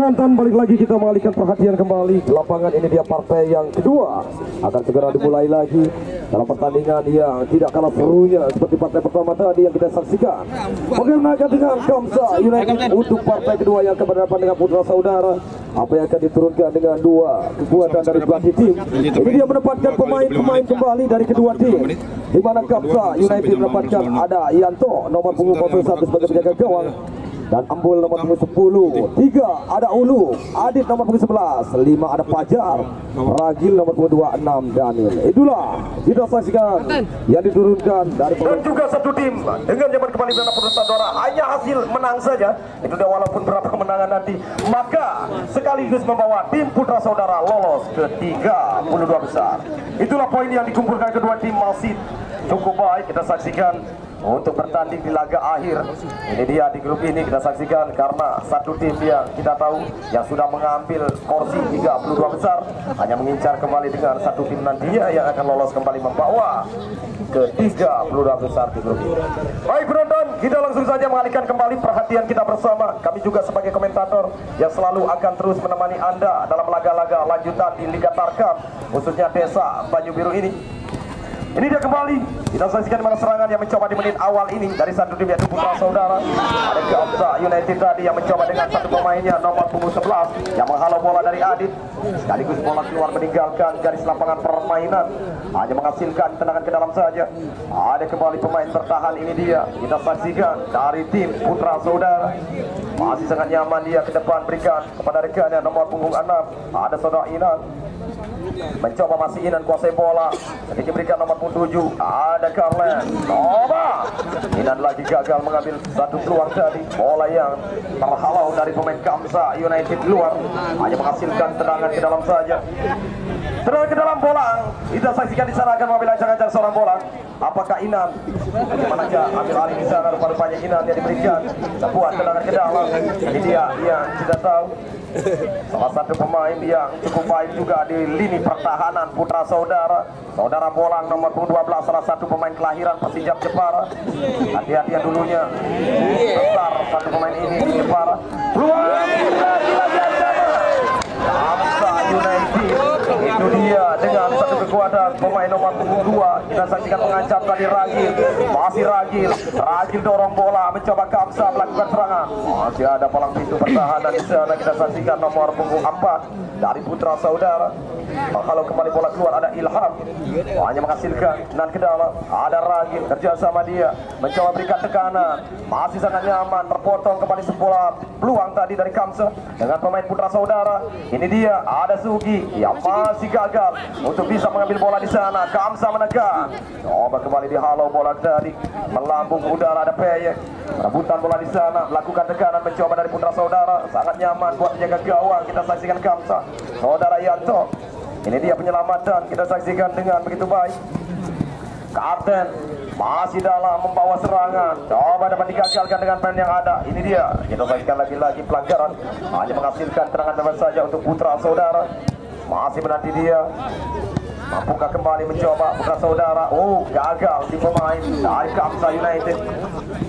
penonton, balik lagi kita mengalihkan perhatian kembali di lapangan. Ini dia partai yang kedua, akan segera dimulai lagi dalam pertandingan yang tidak kalah serunya seperti partai pertama tadi yang kita saksikan. Bagaimana dengan Kamsa United untuk partai kedua yang akan berhadapan dengan Putra Saudara? Apa yang akan diturunkan dengan dua kekuatan dari pelatih tim? Ini dia menempatkan pemain-pemain kembali dari kedua tim, di mana Kamsa United menempatkan ada Yanto nomor punggung 41 sebagai penjaga gawang, dan Ambul nomor punggung 10. 3 ada Ulu, Adit nomor punggung 11. 5 ada Fajar, Ragil nomor punggung 26, Daniel. Itulah kita saksikan yang diturunkan dari dan juga satu tim dengan zaman kembali benar Putra Saudara. Hanya hasil menang saja itu dia, walaupun berapa kemenangan nanti, maka sekaligus membawa tim Putra Saudara lolos ke 32 besar. Itulah poin yang dikumpulkan kedua tim, masih cukup baik. Kita saksikan untuk bertanding di laga akhir. Ini dia di grup ini kita saksikan, karena satu tim yang kita tahu yang sudah mengambil kursi 32 besar hanya mengincar kembali dengan satu tim nantinya yang akan lolos kembali membawa ke 32 besar di grup ini. Baik penonton, kita langsung saja mengalihkan kembali perhatian kita bersama. Kami juga sebagai komentator yang selalu akan terus menemani Anda dalam laga-laga lanjutan di Liga Tarkam, khususnya Desa Banyu Biru ini. Ini dia kembali, kita saksikan mana serangan yang mencoba di menit awal ini dari satu tim yaitu Putra Saudara. Ada Kamsa United tadi yang mencoba dengan satu pemainnya nomor punggung 11 yang menghalau bola dari Adit, sekaligus bola keluar meninggalkan garis lapangan permainan, hanya menghasilkan tendangan ke dalam saja. Ada kembali pemain bertahan, ini dia kita saksikan dari tim Putra Saudara. Masih sangat nyaman dia ke depan, berikan kepada rekannya nomor punggung 6. Ada Saudara Inan, mencoba masih Inan kuasai bola, sedikit berikan nomor punggung 7. Ada Karlen, coba Inan lagi gagal mengambil satu peluang tadi. Bola yang terhalau dari pemain Kamsa United luar, hanya menghasilkan tendangan ke dalam saja. Tendangan ke dalam bola, kita saksikan di sana akan mengambil ancang-ancang seorang bola. Apakah Inan? Bagaimana ambil alih di sana? Rupa-rupanya Inan yang diberikan sebuah tendangan ke dalam. Ini dia yang kita tahu salah satu pemain yang cukup baik juga di lini pertahanan Putra Saudara. Saudara Bolang nomor 12, salah satu pemain kelahiran Persijap Jepara. Hati-hati yang dulunya besar satu pemain ini di Jepara. Kamsa United, itu dia dengan satu kekuatan pemain nomor punggung 2. Kita saksikan mengancam tadi Ragil, masih Ragil dorong bola, mencoba Kamsa melakukan serangan. Masih ada palang pintu pertahanan di sana. Kita saksikan nomor punggung 4 dari Putra Saudara. Kalau kembali bola keluar, ada Ilham, hanya menghasilkan dan ke dalam. Ada Ragil, kerja sama dia, mencoba berikan tekanan, masih sangat nyaman, terpotong kembali sebuah peluang tadi dari Kamsa dengan pemain Putra Saudara. Ini dia, ada Sugi yang masih gagal untuk bisa mengambil bola di sana. Kamsa menekan, coba kembali dihalau bola tadi, melambung udara. Ada Peyek, rebutan bola di sana, lakukan tekanan mencoba dari Putra Saudara, sangat nyaman buat menjaga gawang. Kita saksikan Kamsa, Saudara Yanto. Ini dia penyelamatan, kita saksikan dengan begitu baik. Kapten masih dalam membawa serangan, coba dapat digagalkan dengan pen yang ada. Ini dia, kita saksikan lagi-lagi pelanggaran, hanya menghasilkan tendangan bebas saja untuk Putra Saudara. Masih menanti dia, mampukah kembali mencoba Putra Saudara? Oh, gagal di pemain dari Kamsa United.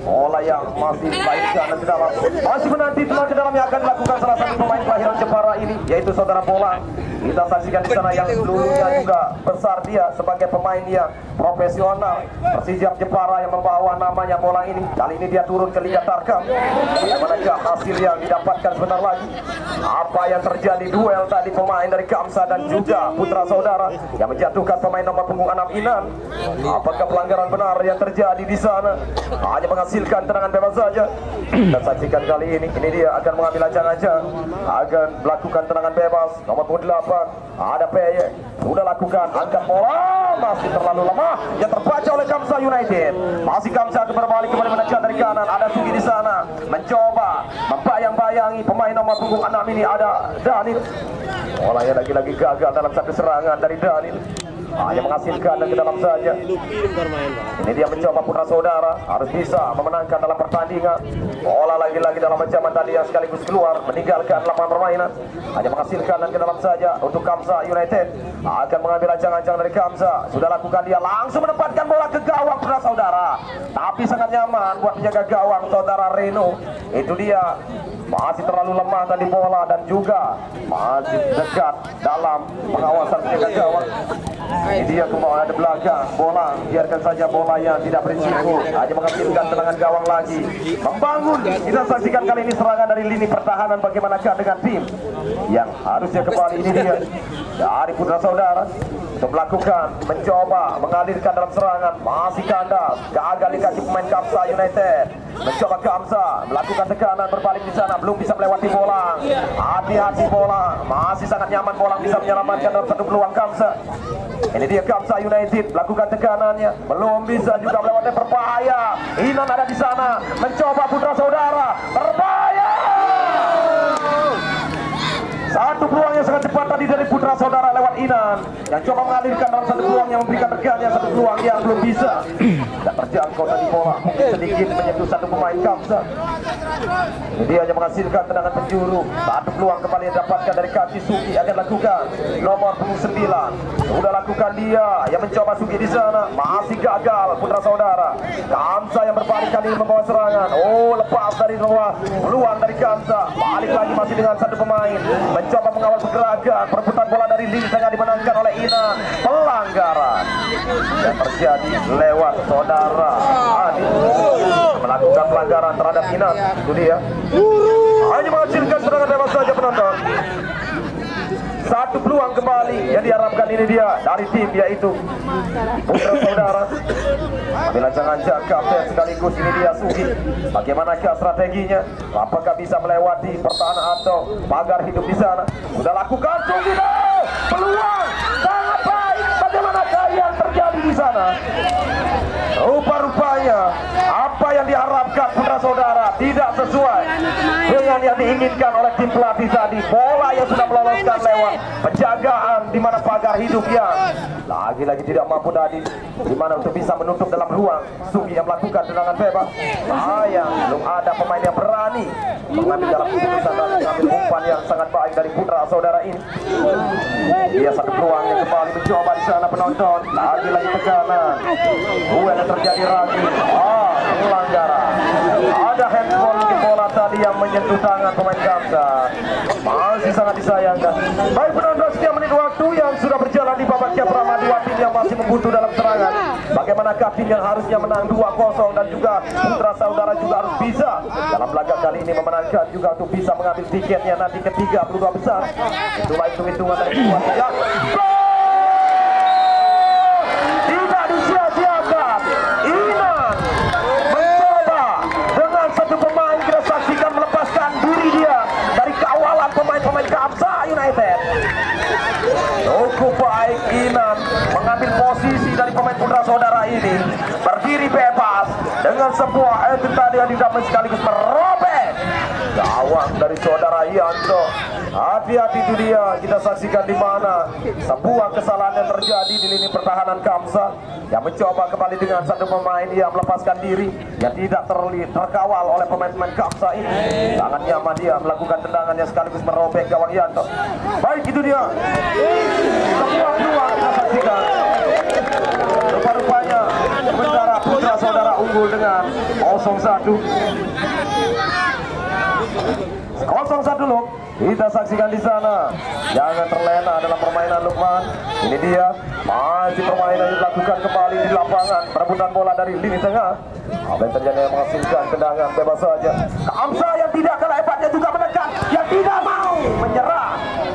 Bola yang masih baik dan ke dalam, masih menanti tendangan ke dalam yang akan dilakukan salah satu pemain kelahiran Jepara ini, yaitu Saudara Bolang. Kita saksikan di sana yang dulunya juga besar dia sebagai pemain yang profesional Persijap Jepara yang membawa namanya Bolang ini. Kali ini dia turun ke Liga Tarkam. Bagaimanakah hasil yang didapatkan sebentar lagi? Apa yang terjadi duel tadi pemain dari Kamsa dan juga Putra Saudara yang menjatuhkan pemain nomor punggung 6 Inan? Apakah pelanggaran benar yang terjadi di sana? Hanya menghasilkan tendangan bebas saja. Dan saksikan kali ini dia akan mengambil ancang-ancang, akan melakukan tendangan bebas nomor punggung 8. Ada Peyek, sudah lakukan angkat bola, masih terlalu lemah yang terbaca oleh Kamsa United. Masih Kamsa berbalik kembali menekan dari kanan. Ada Sugi di sana, mencoba membayang-bayangi pemain nomor punggung 6 ini. Ada Daniel, bolanya lagi-lagi gagal dalam satu serangan dari Daniel, hanya menghasilkan dan ke dalam saja. Ini dia mencoba Putra Saudara, harus bisa memenangkan dalam pertandingan. Bola lagi-lagi dalam ancaman tadi yang sekaligus keluar meninggalkan lapangan permainan, hanya menghasilkan dan ke dalam saja untuk Kamsa United. Akan mengambil ancang-ancang dari Kamsa, sudah lakukan dia langsung menempatkan bola ke gawang Putra Saudara, tapi sangat nyaman buat menjaga gawang Saudara Reno. Itu dia masih terlalu lemah tadi bola dan juga masih dekat dalam pengawasan penjaga gawang. Ini dia kembali ada belakang bola, biarkan saja bola yang tidak berisiko, hanya menghasilkan tendangan gawang lagi. Membangun, kita saksikan kali ini serangan dari lini pertahanan, bagaimanakah dengan tim yang harusnya kembali. Ini dia dari Putra Saudara untuk melakukan, mencoba mengalirkan dalam serangan, masih kandas, gagal dikasih pemain Kamsa United. Mencoba Kamsa melakukan tekanan, berbalik di sana, belum bisa melewati bola. Hati-hati bola, masih sangat nyaman bola, bisa menyelamatkan dalam satu peluang Kamsa. Ini dia Kamsa United melakukan tekanannya, belum bisa juga melewati, berbahaya. Inan ada di sana, mencoba Putra Saudara, berbahaya. Satu peluang yang sangat cepat tadi dari Putra Saudara lewat Inan yang coba mengalirkan dalam satu peluang yang memberikan tekannya, satu peluang yang belum bisa. Tidak terjangkau tadi bola, mungkin sedikit menyentuh satu pemain Kamsa. Ini dia yang menghasilkan tendangan penjuru. Satu peluang kembali yang dapatkan dari kaki Sugi, akan lakukan nomor 9. Sudah lakukan dia yang mencoba Sugi di sana, masih gagal Putra Saudara. Kamsa yang berbalik kali ini membawa serangan. Oh, lepas dari luar peluang dari Kamsa. Balik lagi masih dengan satu pemain, mencoba mengawal pergerakan, perebutan bola dari lini tengah dimenangkan oleh Inan. Pelanggaran yang terjadi lewat Saudara Adi melakukan pelanggaran terhadap Inan. Itu dia, hanya menghasilkan serangan bebas saja penonton. Satu peluang kembali yang diharapkan ini dia dari tim, yaitu Putra Saudara. Ambil lancangan kapten sekaligus ini dia Sugi. Bagaimanakah strateginya? Apakah bisa melewati pertahanan atau pagar hidup di sana? Sudah lakukan Sugi, peluang sangat baik. Bagaimanakah yang terjadi di sana? Rupa-rupanya apa yang diharapkan Putra Saudara tidak sesuai dengan yang diinginkan oleh tim pelatih tadi. Bola yang sudah meloloskan lewat penjagaan di mana pagar hidup yang lagi-lagi tidak mampu tadi, di mana untuk bisa menutup dalam ruang. Sugi yang melakukan tendangan bebas. Sayang belum ada pemain yang berani mengambil dalam keputusan dan mengambil umpan yang sangat baik dari Putra Saudara ini. Dia satu peluang yang kembali mencoba di sana penonton. Lagi-lagi tekanan. Duel yang terjadi lagi. Pelanggaran. Ada handball, mungkin bola tadi yang menyentuh tangan pemain Kamsa. Masih sangat disayangkan. Baik penonton, sekian menit waktu yang sudah berjalan di babak Pratama, dua tim yang masih membuntu dalam serangan. Bagaimanakah tim yang harusnya menang 2-0 dan juga Putra Saudara juga harus bisa dalam laga kali ini memenangkan juga untuk bisa mengambil tiketnya nanti ke 32 besar. Itulah hitung-hitungan dari kedua tim. Tidak disia-siakan. Inan mencoba dengan satu pemain, kita saksikan melepaskan diri dia dari kawalan pemain-pemain Kamsa United. Cukup baik Inan mengambil posisi dari pemain Putra Saudara ini, berdiri bebas dengan sebuah tadi yang didapat sekaligus merobek gawang dari Saudara Yanto. Hati-hati itu dia, kita saksikan di mana sebuah kesalahan yang terjadi di lini pertahanan Kamsa yang mencoba kembali dengan satu pemain yang melepaskan diri yang tidak terkawal oleh pemain-pemain Kamsa ini. Sangat nyaman dia melakukan tendangan yang sekaligus merobek gawang Yanto. Baik, itu dia sebuah peluang kita saksikan. Rupa-rupanya sementara Putra Saudara unggul dengan 0-1. 0-1 loh. Kita saksikan di sana. Jangan terlena dalam permainan Lukman. Ini dia masih permainan yang dilakukan kembali di lapangan. Perebutan bola dari lini tengah. Apa yang terjadi yang menghasilkan tendangan bebas saja. Kamsa yang tidak kalah hebatnya juga menekan, yang tidak mau menyerah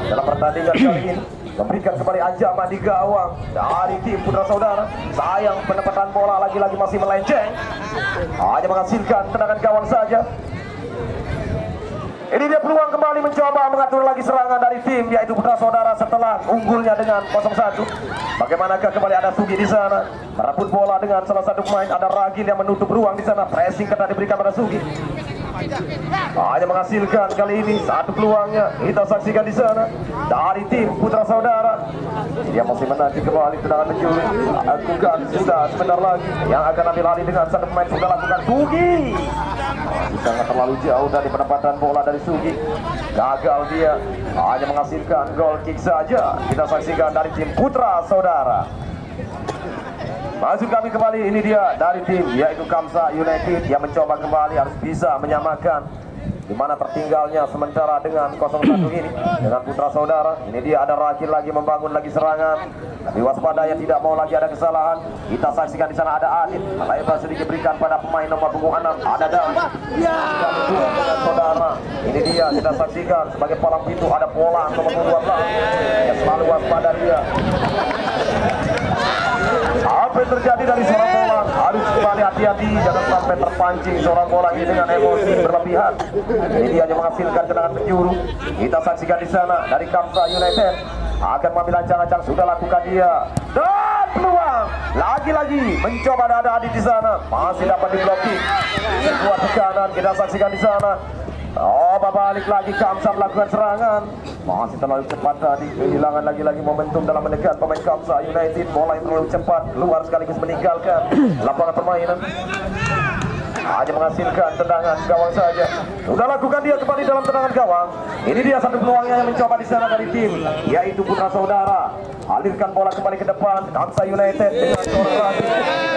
dalam pertandingan kali ini. Memberikan kembali ancaman di gawang dari tim Putra Saudara. Sayang penempatan bola lagi-lagi masih melenceng, hanya menghasilkan tendangan gawang saja. Ini dia peluang kembali mencoba mengatur lagi serangan dari tim, yaitu Putra Saudara setelah unggulnya dengan 0-1. Bagaimanakah kembali ada Sugi di sana merebut bola dengan salah satu pemain, ada Ragil yang menutup ruang di sana. Pressing ketat diberikan pada Sugi. Hanya menghasilkan kali ini satu peluangnya. Kita saksikan di sana dari tim Putra Saudara. Dia masih menanti kembali tendangan penjuru. Lakukan sudah sebentar lagi yang akan ambil alih dengan satu pemain sudah lakukan Sugi. Sangat terlalu jauh dari penempatan bola dari Sugi. Gagal dia. Hanya menghasilkan goal kick saja. Kita saksikan dari tim Putra Saudara. Masuk kami kembali, ini dia dari tim yaitu Kamsa United yang mencoba kembali harus bisa menyamakan di mana tertinggalnya sementara dengan 0-1 ini dengan Putra Saudara. Ini dia ada Ragil lagi membangun lagi serangan. Tapi waspada yang tidak mau lagi ada kesalahan. Kita saksikan di sana ada Adit. Lebar sedikit berikan pada pemain nomor punggung 6. Ada Dan. Dengan Saudara. Ini dia kita saksikan sebagai palang pintu ada Polang nomor 12. Ya selalu waspada dia. Apa yang terjadi dari seorang Polang? Harus kembali hati-hati, jangan sampai terpancing seorang Polang ini dengan emosi berlebihan. Ini dia yang menghasilkan tendangan penjuru. Kita saksikan di sana dari Kamsa United akan mengambil ancang-ancang, sudah lakukan dia dan peluang lagi-lagi mencoba ada Adit di sana, masih dapat diblokir. Sebuah tekanan kita saksikan di sana. Oh, balik lagi Kamsa melakukan serangan. Masih terlalu cepat tadi. Kehilangan lagi-lagi momentum dalam menekan pemain Kamsa United. Bola yang terlalu cepat keluar sekaligus meninggalkan lapangan permainan. Hanya menghasilkan tendangan gawang saja. Sudah lakukan dia kembali dalam tendangan gawang. Ini dia satu peluangnya yang mencoba di sana dari tim, yaitu Putra Saudara. Alirkan bola kembali ke depan. Kamsa United dengan seorang lagi.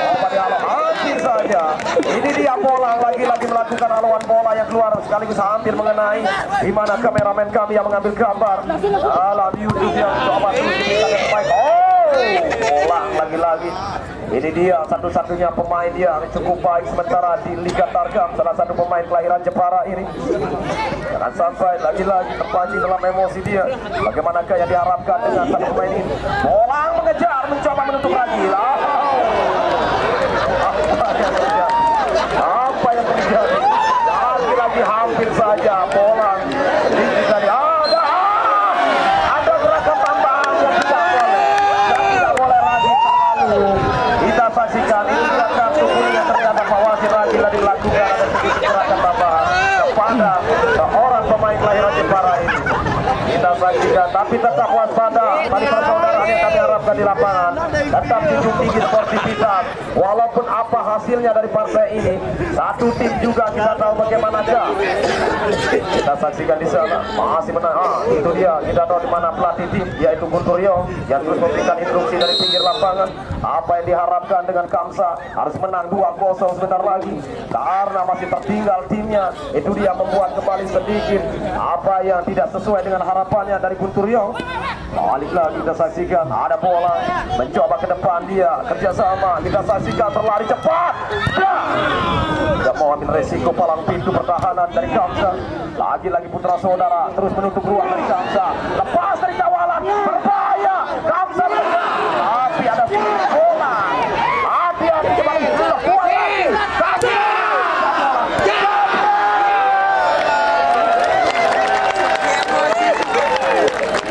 Oh, pada hampir saja. Ini dia Polang lagi-lagi melakukan haluan bola yang keluar sekaligus hampir mengenai. Di mana kameramen kami yang mengambil gambar dalam YouTube yang coba terus diberikan yang terbaik. Oh, Polang lagi-lagi. Ini dia satu-satunya pemain yang cukup baik sementara di Liga Tarkam, salah satu pemain kelahiran Jepara ini. Jangan sampai lagi-lagi terpancing dalam emosi dia. Bagaimanakah yang diharapkan dengan satu pemain ini? Polang mengejar, mencoba menutup lagi. Apa yang terjadi? Lagi-lagi hampir saja Polang. Ada gerakan tambahan yang tidak boleh lagi terlalu. Kita saksikan ini kartu kuning yang ternyata Pak Wasit lagi-lagi dilakukan ada sedikit gerakan tambahan kepada seorang pemain kelahiran Jepara ini. Kita saksikan, tapi tetap waspada. Tadi persaudaraan yang kami harapkan di lapangan, tetap junjung tinggi sportivitas. Walaupun apa hasilnya dari partai ini, satu tim juga kita tahu bagaimanakah. Kita saksikan di sana masih menang. Itu dia, kita tahu di mana pelatih tim, yaitu Guntur Yong yang terus memberikan instruksi dari pinggir lapangan. Apa yang diharapkan dengan Kamsa harus menang 2-0 sebentar lagi karena masih tertinggal timnya. Itu dia membuat kembali sedikit apa yang tidak sesuai dengan harapannya dari Guntur Yong. Balik lagi kita saksikan ada bola mencoba ke depan dia kerjasama. Kita saksikan terlari cepat. Tidak mau ambil resiko palang pintu pertahanan dari Kamsa. Lagi-lagi Putra Saudara terus menutup ruang dari Kamsa. Lepas dari kawalan berbahaya. Kamsa tapi ada bola. Hati-hati kembali kuat lagi.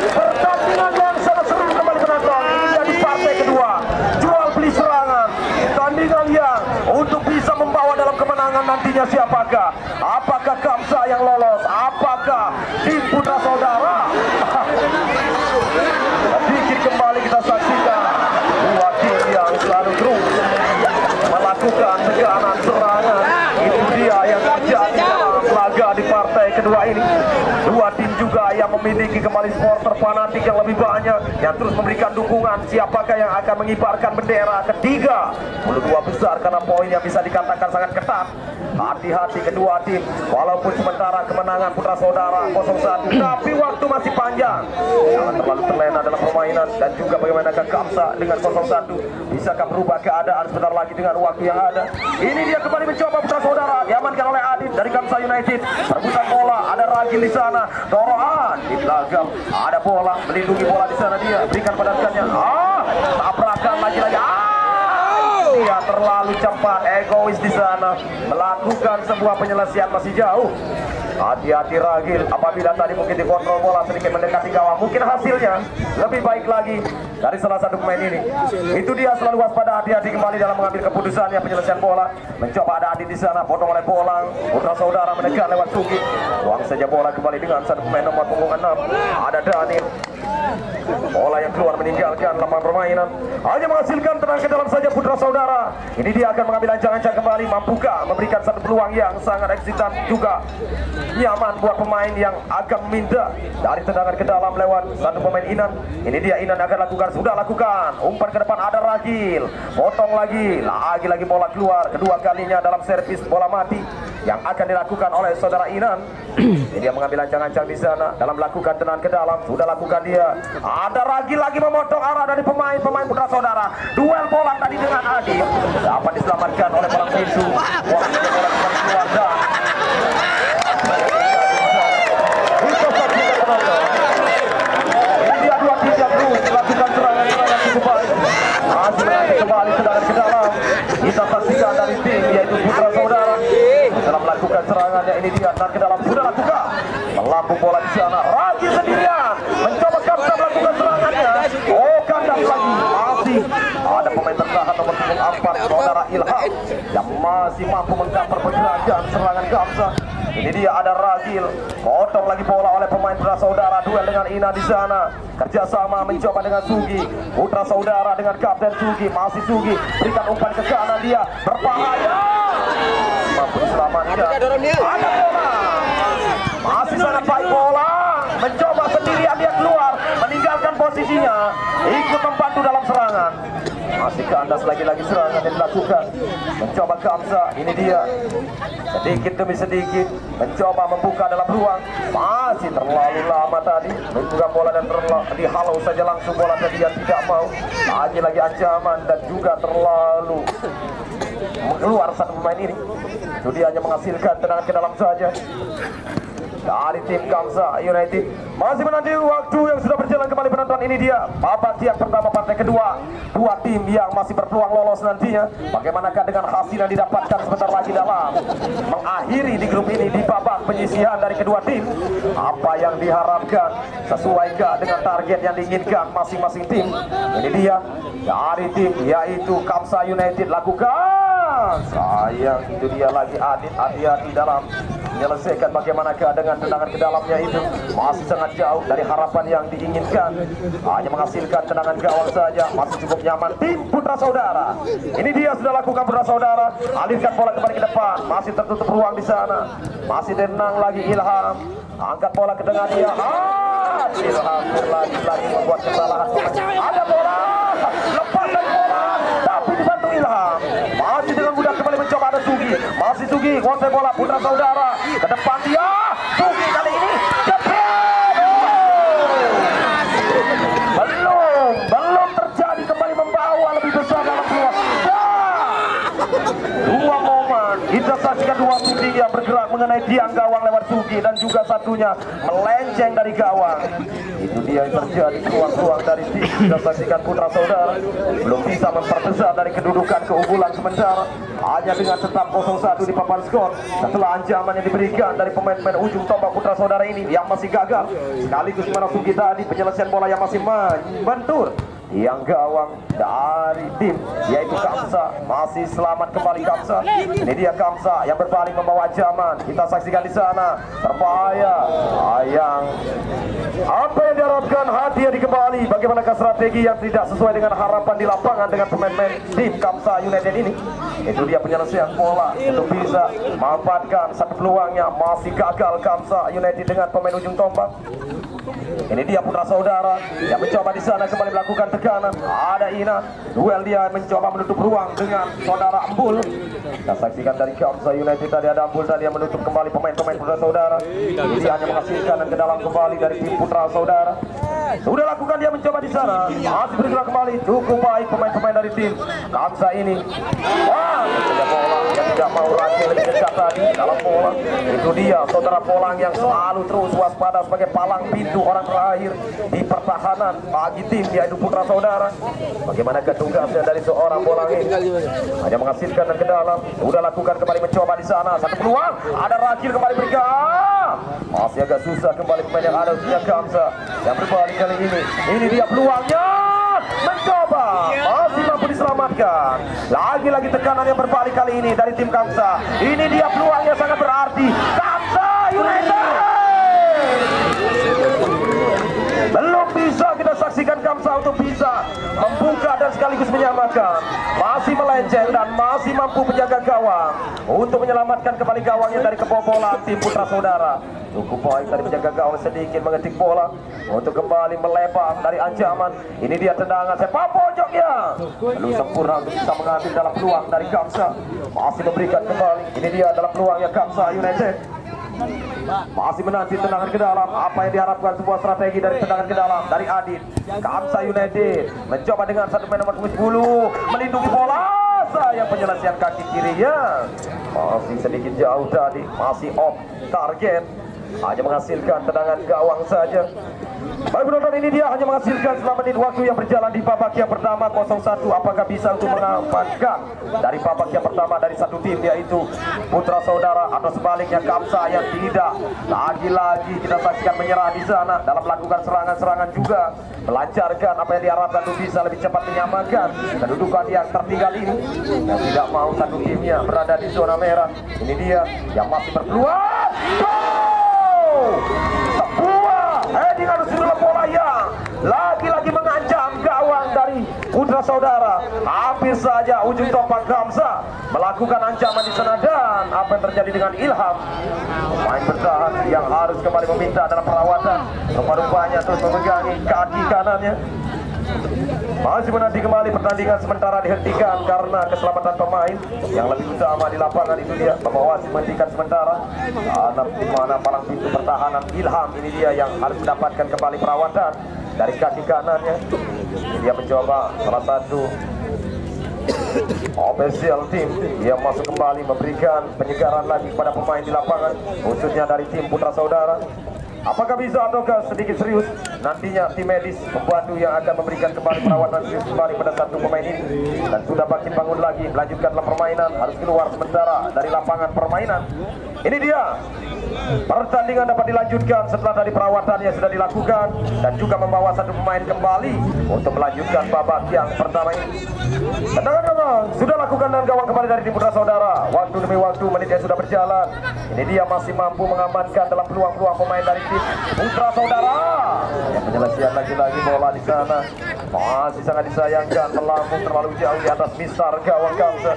Pertandingan yang sangat seru kembali penonton. Ini jadi partai kedua. Jual beli serangan. Pertandingan yang untuk bisa membawa dalam kemenangan nantinya siapakah? Apakah Kamsa yang lolos? Apakah tim Putra Saudara? Sedikit kembali kita saksikan dua tim yang selalu terus melakukan tekanan serangan. Itu dia yang terjadi dalam laga di partai kedua ini. Dua tim juga yang memiliki kembali supporter fanatik yang lebih banyak, yang terus memberikan dukungan. Siapakah yang akan mengibarkan bendera ketiga? Dua besar karena poin yang bisa dikatakan sangat ketat. Hati-hati kedua tim, walaupun sementara kemenangan Putra Saudara 0-1, tapi waktu masih panjang. Jangan terlalu terlena dalam permainan. Dan juga bagaimana Kamsa dengan 0-1 bisakah berubah keadaan sebentar lagi dengan waktu yang ada. Ini dia kembali mencoba Putra Saudara, diamankan oleh Adit dari Kamsa United. Perebutan bola, ada Ragil di sana, dorongan di belakang, ada bola, melindungi bola di sana dia, berikan pada rekannya. Tabrakan lagi-lagi. Dia terlalu cepat, egois di sana, melakukan sebuah penyelesaian masih jauh. Hati-hati Ragil, apabila tadi mungkin dikontrol bola sedikit mendekati gawang, mungkin hasilnya lebih baik lagi dari salah satu pemain ini. Itu dia selalu waspada, hati-hati kembali dalam mengambil keputusannya penyelesaian bola. Mencoba ada Adit di sana, potong oleh Polang. Putra Saudara menekan lewat Suki. Buang saja bola kembali dengan satu pemain nomor punggung 6. Ada Daniel. Bola yang keluar meninggalkan lapangan permainan. Hanya menghasilkan tenang ke dalam saja Putra Saudara. Ini dia akan mengambil ancang-ancang kembali. Mampukah memberikan satu peluang yang sangat eksitan juga nyaman buat pemain yang akan meminta dari tendangan ke dalam lewat satu pemain Inan. Ini dia Inan akan lakukan, sudah lakukan. Umpan ke depan ada Ragil. Potong lagi bola keluar. Kedua kalinya dalam servis bola mati yang akan dilakukan oleh saudara Inan. Dia mengambil ancang-ancang di sana dalam melakukan tendangan ke dalam. Sudah lakukan dia. Ada lagi memotong arah dari pemain putra saudara. Duel bola tadi dengan Adi dapat diselamatkan oleh palang pintu. Bola kembali keluar. Ini dia dua tim yang terus melakukan serangan cukup baik. Masih menanti kembali tendangan ke dalam. Kita saksikan dari tim yaitu putra saudara dalam melakukan serangannya. Ini dia tendangan ke dalam sudah lakukan. Melambung bola di sana. Ragi sendirian mencoba Kamsa melakukan serangannya. Oh, kandas lagi. Masih ada pemain bertahan nomor 4 saudara Ilham yang masih mampu mengcover pergerakan serangan Kamsa. Ini dia ada Ragil, potong lagi bola oleh pemain putra saudara. Duel dengan Ina di sana. Kerjasama mencoba dengan Sugi. Putra saudara dengan Kapten Sugi. Masih Sugi berikan umpan ke kanan, dia berbahaya. Mampu diselamatkan. Ada bola. Masih sangat baik bola. Mencoba sendirian dia keluar, meninggalkan posisinya, ikut membantu dalam serangan. Masih kandas lagi serangan yang dilakukan. Mencoba Kamsa, ini dia. Sedikit demi sedikit mencoba membuka dalam ruang. Masih terlalu lama tadi membuka bola dan dihalau saja langsung bola tadi, yang tidak mau. Lagi ancaman dan juga terlalu keluar satu pemain ini. Itu dia hanya menghasilkan tendangan ke dalam saja dari tim Kamsa United. Masih menanti waktu yang sudah berjalan kembali penonton. Ini dia babak siang pertama partai kedua. Dua tim yang masih berpeluang lolos nantinya. Bagaimanakah dengan hasil yang didapatkan sebentar lagi dalam mengakhiri di grup ini di babak penyisihan dari kedua tim? Apa yang diharapkan? Sesuaikah dengan target yang diinginkan masing-masing tim? Ini dia dari tim yaitu Kamsa United lakukan. Sayang, itu dia lagi Adit hati-hati dalam menyelesaikan. Bagaimanakah dengan tendangan ke dalamnya itu? Masih sangat jauh dari harapan yang diinginkan. Hanya menghasilkan tendangan gawang saja. Masih cukup nyaman tim putra saudara. Ini dia sudah lakukan putra saudara. Alirkan bola kembali ke depan. Masih tertutup ruang di sana. Masih tenang lagi Ilham. Angkat bola ke tengah dia. Ilham lagi membuat kesalahan. Ada bola. Lepaskan bola. Tapi dibantu Ilham. Masih dengan mudah kembali mencoba, ada Sugi. Masih Sugi kuasai bola putra saudara. Ke depan dia. Sugi kali ini jepret. Belum terjadi kembali membawa lebih besar dalam peluang. Dua momen kita saksikan, dua shooting yang bergerak mengenai tiang gawang lewat Sugi dan juga satunya melenceng dari gawang. Itu dia yang terjadi, peluang-peluang dari tim. Kita saksikan putra saudara belum bisa memperbesar dari kedudukan keunggulan sementara. Hanya dengan tetap 0-1 di papan skor setelah ancaman yang diberikan dari pemain-pemain ujung tombak putra saudara ini yang masih gagal. Sekaligus mana Sugi tadi penyelesaian bola yang masih mentur yang gawang dari tim yaitu Kamsa. Masih selamat kembali Kamsa. Ini dia Kamsa yang berbalik membawa ancaman. Kita saksikan di sana, berbahaya. Sayang, apa yang diharapkan hadiah kembali. Bagaimanakah strategi yang tidak sesuai dengan harapan di lapangan dengan pemain-pemain tim Kamsa United ini? Itu dia penyelesaian bola untuk bisa memanfaatkan satu peluangnya. Masih gagal Kamsa United dengan pemain ujung tombak. Ini dia putra saudara yang mencoba di sana kembali melakukan tekanan. Ada Ina, duel dia mencoba menutup ruang dengan saudara Embul. Kita saksikan dari Kamsa United tadi ada Embul tadi yang menutup kembali pemain-pemain putra saudara. Ini dia hanya menghasilkan dan ke dalam kembali dari tim putra saudara. Sudah lakukan dia mencoba di sana. Masih bergerak kembali, cukup baik pemain-pemain dari tim Kamsa ini. Wah, bola yang tidak mau rancang lebih dekat tadi dalam bola. Itu dia saudara Polang yang selalu terus waspada sebagai palang pintu orang terakhir di pertahanan bagi tim yaitu putra saudara. Bagaimana tugasnya dari seorang Polang ini? Hanya menghasilkan dan ke dalam. Sudah lakukan kembali mencoba di sana. Satu peluang, ada Ragil kembali berikan. Masih agak susah kembali pemain yang ada punya Kamsa yang berbalik kali ini. Ini dia peluangnya. Mencoba, masih mampu diselamatkan. Lagi-lagi tekanan yang berbalik kali ini dari tim Kamsa. Ini dia peluangnya sangat berarti. Kamsa United belum bisa kita saksikan Kamsa untuk bisa membuka dan sekali sekaligus menyamakan, masih melenceng dan masih mampu menjaga gawang untuk menyelamatkan kembali gawangnya dari kebobolan tim Putra Saudara. Cukup baik dari menjaga gawang, sedikit mengetik bola untuk kembali melebar dari ancaman. Ini dia tendangan sepak pojoknya, lalu sempurna untuk bisa mengambil dalam peluang dari Kamsa. Masih memberikan kembali, ini dia dalam peluangnya Kamsa United. Masih menanti tendangan ke dalam. Apa yang diharapkan, sebuah strategi dari tendangan ke dalam dari Adit. Kamsa United mencoba dengan satu main nomor 10 melindungi bola. Sayang penyelesaian kaki kirinya masih sedikit jauh tadi, masih off target, hanya menghasilkan tendangan gawang saja. Baik penonton, ini dia hanya menghasilkan selama menit waktu yang berjalan di babak yang pertama 0-1. Apakah bisa untuk mengamankan dari babak yang pertama dari satu tim, yaitu Putra Saudara, atau sebaliknya Kamsa yang tidak? Lagi-lagi kita saksikan menyerah di sana dalam melakukan serangan-serangan juga, melancarkan apa yang diharapkan untuk bisa lebih cepat menyamakan kedudukan yang tertinggal ini, yang tidak mau satu timnya berada di zona merah. Ini dia yang masih berpeluang. Sebuah heading harus bola yang lagi-lagi mengancam gawang dari Putra Saudara. Hampir saja ujung tombak Kamsa melakukan ancaman di sana, dan apa yang terjadi dengan Ilham, pemain bertahan yang harus kembali meminta dalam perawatan. Rupa-rupanya terus memegangi kaki kanannya. Masih menanti kembali, pertandingan sementara dihentikan karena keselamatan pemain yang lebih utama di lapangan. Itu dia Bapak Wasit menghentikan sementara karena di mana palang pintu pertahanan Ilham ini dia yang harus mendapatkan kembali perawatan dari kaki kanannya. Dia mencoba salah satu official tim yang masuk kembali memberikan penyegaran lagi kepada pemain di lapangan, khususnya dari tim Putra Saudara. Apakah bisa ataukah sedikit serius nantinya tim medis pembantu yang akan memberikan kembali perawatan serius kembali pada satu pemain ini, dan sudah bangkit bangun lagi melanjutkan permainan, harus keluar sementara dari lapangan permainan. Ini dia pertandingan dapat dilanjutkan setelah dari perawatan yang sudah dilakukan dan juga membawa satu pemain kembali untuk melanjutkan babak yang pertama ini. Tendangan gawang sudah lakukan dan gawang kembali dari tim Putra Saudara. Waktu demi waktu, menit yang sudah berjalan. Ini dia masih mampu mengamankan dalam peluang-peluang pemain dari tim Putra Saudara. Yang penyelesaian lagi-lagi bola di sana masih sangat disayangkan, melambung terlalu jauh di atas misar gawang Kamsa.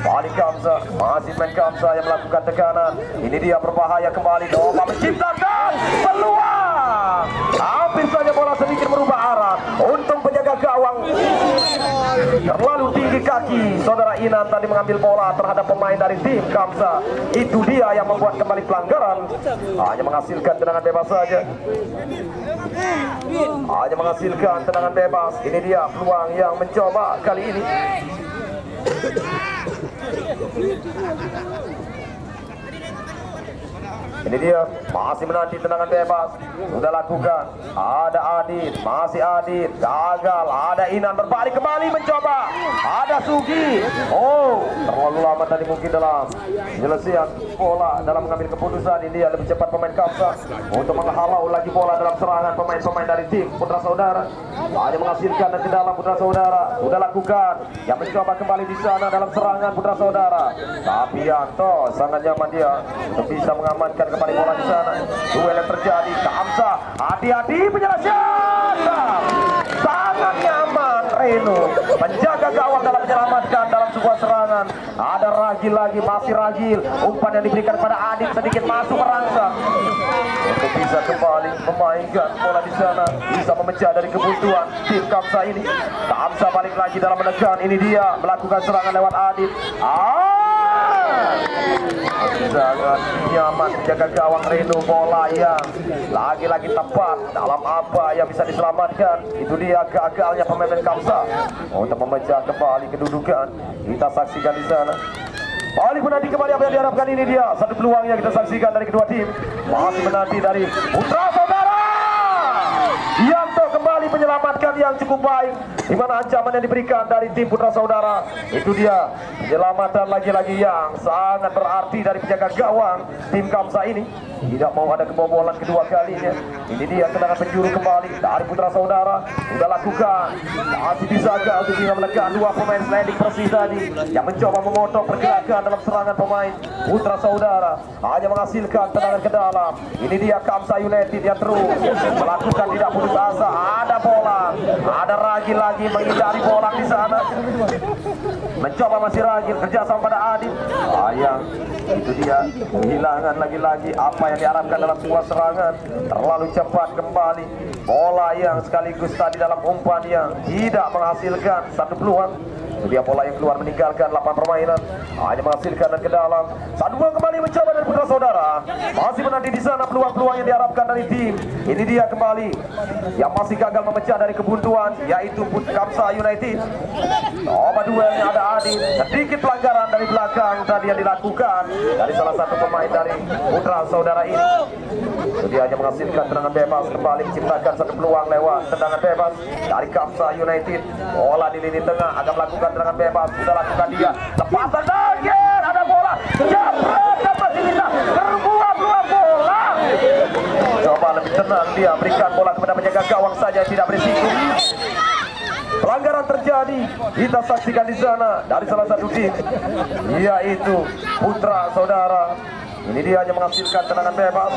Balik Kamsa, masih main Kamsa yang melakukan tekanan. Ini dia berbahaya kembali, Nova menciptakan peluang. Hampir saja bola sedikit merubah arah. Untung penjaga gawang terlalu tinggi kaki saudara Inan tadi mengambil bola terhadap pemain dari tim Kamsa. Itu dia yang membuat kembali pelanggaran. Hanya menghasilkan tendangan bebas saja. Hanya menghasilkan tendangan bebas. Ini dia peluang yang mencoba kali ini. Ini dia masih menanti tendangan bebas. Sudah lakukan. Ada Adit, masih Adit, gagal. Ada Inan berbalik kembali mencoba. Ada Sugi. Oh, terlalu lama tadi mungkin dalam penyelesaian bola, dalam mengambil keputusan. Ini dia lebih cepat pemain Kamsa untuk menghalau lagi bola dalam serangan pemain-pemain dari tim Putra Saudara. Hanya menghasilkan dan ke dalam Putra Saudara. Sudah lakukan. Yang mencoba kembali di sana dalam serangan Putra Saudara. Tapi Yanto sangat nyaman dia untuk bisa mengamankan kembali bola di sana. Duel yang terjadi, Kamsa hati-hati penyelesaian. Sangat nyaman Reno menjaga gawang dalam menyelamatkan dalam sebuah serangan. Ada Ragil lagi, masih Ragil. Umpan yang diberikan pada Adit sedikit masuk merangsang untuk bisa kembali memainkan bola di sana, bisa memecah dari kebutuhan tim Kamsa ini. Kamsa balik lagi dalam menekan. Ini dia melakukan serangan lewat Adit. Sangat nyaman menjaga gawang Reno, bola yang lagi-lagi tepat dalam apa yang bisa diselamatkan. Itu dia gagalnya pemain Kamsa untuk memecah kembali kedudukan. Kita saksikan di sana. Balik menanti kembali apa yang diharapkan. Ini dia satu peluang yang kita saksikan dari kedua tim. Masih menanti dari Putra Saudara. Yanto kembali menyelamatkan yang cukup baik, di mana ancaman yang diberikan dari tim Putra Saudara. Itu dia penyelamatan lagi-lagi yang sangat berarti dari penjaga gawang tim Kamsa ini. Tidak mau ada kebobolan kedua kalinya. Ini dia tendangan penjuru kembali dari Putra Saudara. Sudah lakukan, masih bisa gagal untuk bisa menekan dua pemain sliding Persis tadi yang mencoba memotong pergerakan dalam serangan pemain Putra Saudara. Hanya menghasilkan tendangan ke dalam. Ini dia Kamsa United yang terus melakukan tidak putus asa. Ada bola Ada Ragil lagi menghindari bola di sana. Mencoba masih Ragil, kerjasama pada Adit. Sayang, itu dia kehilangan lagi-lagi apa yang diharapkan dalam sebuah serangan. Terlalu cepat kembali. Bola yang sekaligus tadi dalam umpan yang tidak menghasilkan satu peluang. Dia bola yang keluar meninggalkan lapangan permainan, hanya menghasilkan dan ke dalam. Saduang kembali mencoba dari putra saudara. Masih menanti di sana peluang-peluang yang diharapkan dari tim. Ini dia kembali yang masih gagal memecah dari kebuntuan, yaitu Kamsa United. Coba duelnya ada Adi. Sedikit pelanggaran dari belakang tadi yang dilakukan dari salah satu pemain dari putra saudara ini. Dia hanya menghasilkan tendangan bebas, kembali menciptakan satu peluang lewat tendangan bebas dari Kamsa United. Bola di lini tengah akan melakukan tendangan bebas, sudah lakukan dia. Lepaskan target, ada bola. Jabret dan masih bisa berbuat bola. Coba lebih tenang dia, berikan bola kepada penjaga gawang saja, tidak berisiko. Pelanggaran terjadi, kita saksikan di sana dari salah satu tim, yaitu putra saudara. Ini dia hanya menghasilkan tendangan bebas.